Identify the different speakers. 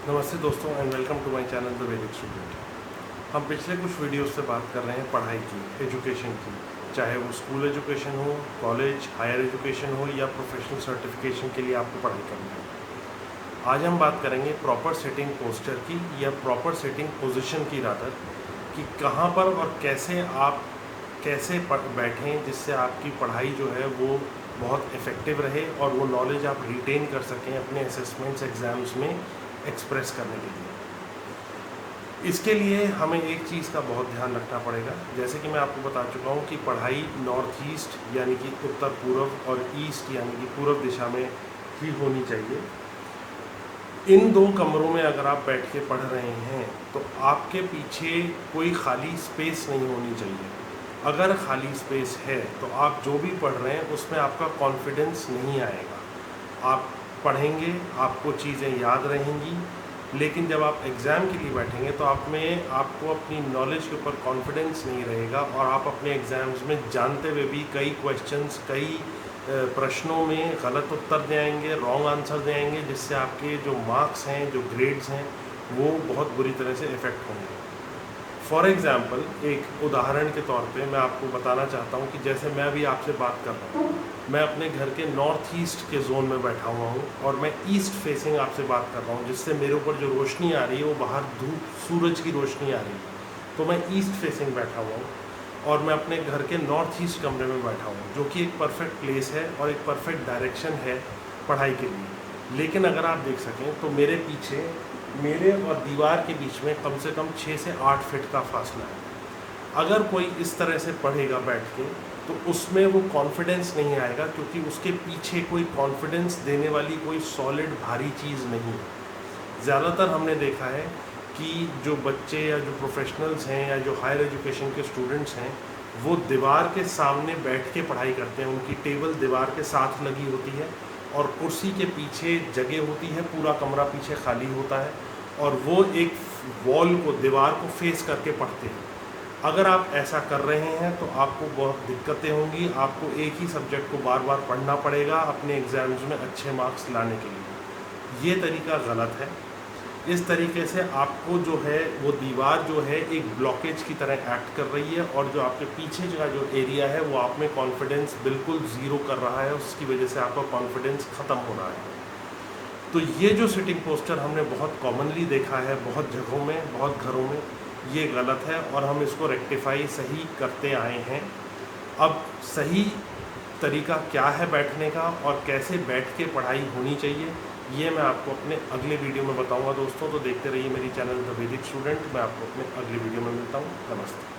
Speaker 1: नमस्ते दोस्तों and welcome to my channel the Vedic student. हम पिछले कुछ वीडियोस से बात कर रहे हैं पढ़ाई की, एजुकेशन की, चाहे वो स्कूल एजुकेशन हो, कॉलेज, हायर एजुकेशन हो या प्रोफेशनल सर्टिफिकेशन के लिए आपको पढ़ाई करनी है। आज हम बात करेंगे प्रॉपर सेटिंग पोस्चर की या प्रॉपर सेटिंग पोजीशन की रादर, कि कहाँ पर और कैसे आप बैठें जिससे आपकी पढ़ाई जो है वो बहुत इफ़ेक्टिव रहे और वो नॉलेज आप रिटेन कर सकें अपने असेसमेंट्स एग्ज़ाम्स में एक्सप्रेस करने के लिए। इसके लिए हमें एक चीज़ का बहुत ध्यान रखना पड़ेगा। जैसे कि मैं आपको बता चुका हूँ कि पढ़ाई नॉर्थ ईस्ट यानी कि उत्तर पूर्व और ईस्ट यानी कि पूर्व दिशा में ही होनी चाहिए। इन दो कमरों में अगर आप बैठ के पढ़ रहे हैं तो आपके पीछे कोई खाली स्पेस नहीं होनी चाहिए। अगर खाली स्पेस है तो आप जो भी पढ़ रहे हैं उसमें आपका कॉन्फिडेंस नहीं आएगा। आप पढ़ेंगे, आपको चीज़ें याद रहेंगी, लेकिन जब आप एग्ज़ाम के लिए बैठेंगे तो आपको अपनी नॉलेज के ऊपर कॉन्फिडेंस नहीं रहेगा और आप अपने एग्ज़ाम्स में जानते हुए भी कई क्वेश्चंस, कई प्रश्नों में गलत उत्तर देंगे, रॉन्ग आंसर देंगे, जिससे आपके जो मार्क्स हैं, जो ग्रेड्स हैं, वो बहुत बुरी तरह से इफ़ेक्ट होंगे। फॉर एग्ज़ाम्पल, एक उदाहरण के तौर पे मैं आपको बताना चाहता हूँ कि जैसे मैं अभी आपसे बात कर रहा हूँ, मैं अपने घर के नॉर्थ ईस्ट के जोन में बैठा हुआ हूँ और मैं ईस्ट फेसिंग आपसे बात कर रहा हूँ, जिससे मेरे ऊपर जो रोशनी आ रही है वो बाहर धूप, सूरज की रोशनी आ रही है, तो मैं ईस्ट फेसिंग बैठा हुआ हूँ और मैं अपने घर के नॉर्थ ईस्ट कमरे में बैठा हूँ, जो कि एक परफेक्ट प्लेस है और एक परफेक्ट डायरेक्शन है पढ़ाई के लिए। लेकिन अगर आप देख सकें तो मेरे पीछे, मेरे और दीवार के बीच में कम से कम 6 से 8 फीट का फासला है। अगर कोई इस तरह से पढ़ेगा बैठ के तो उसमें वो कॉन्फिडेंस नहीं आएगा, क्योंकि उसके पीछे कोई कॉन्फिडेंस देने वाली कोई सॉलिड भारी चीज़ नहीं है। ज़्यादातर हमने देखा है कि जो बच्चे या जो प्रोफेशनल्स हैं या जो हायर एजुकेशन के स्टूडेंट्स हैं, वो दीवार के सामने बैठ के पढ़ाई करते हैं। उनकी टेबल दीवार के साथ लगी होती है और कुर्सी के पीछे जगह होती है, पूरा कमरा पीछे खाली होता है और वो एक वॉल को, दीवार को फेस करके पढ़ते हैं। अगर आप ऐसा कर रहे हैं तो आपको बहुत दिक्कतें होंगी। आपको एक ही सब्जेक्ट को बार बार पढ़ना पड़ेगा अपने एग्ज़ाम्स में अच्छे मार्क्स लाने के लिए। ये तरीका गलत है। इस तरीके से आपको जो है वो दीवार जो है एक ब्लॉकेज की तरह एक्ट कर रही है और जो आपके पीछे का जो एरिया है वो आप में कॉन्फिडेंस बिल्कुल ज़ीरो कर रहा है। उसकी वजह से आपका कॉन्फिडेंस ख़त्म हो रहा है। तो ये जो सिटिंग पोस्चर हमने बहुत कॉमनली देखा है, बहुत जगहों में, बहुत घरों में, ये गलत है और हम इसको रेक्टिफाई सही करते आए हैं। अब सही तरीका क्या है बैठने का और कैसे बैठ के पढ़ाई होनी चाहिए, ये मैं आपको अपने अगले वीडियो में बताऊंगा दोस्तों। तो देखते रहिए मेरी चैनल द वैदिक स्टूडेंट। मैं आपको अपने अगले वीडियो में मिलता हूँ। नमस्ते।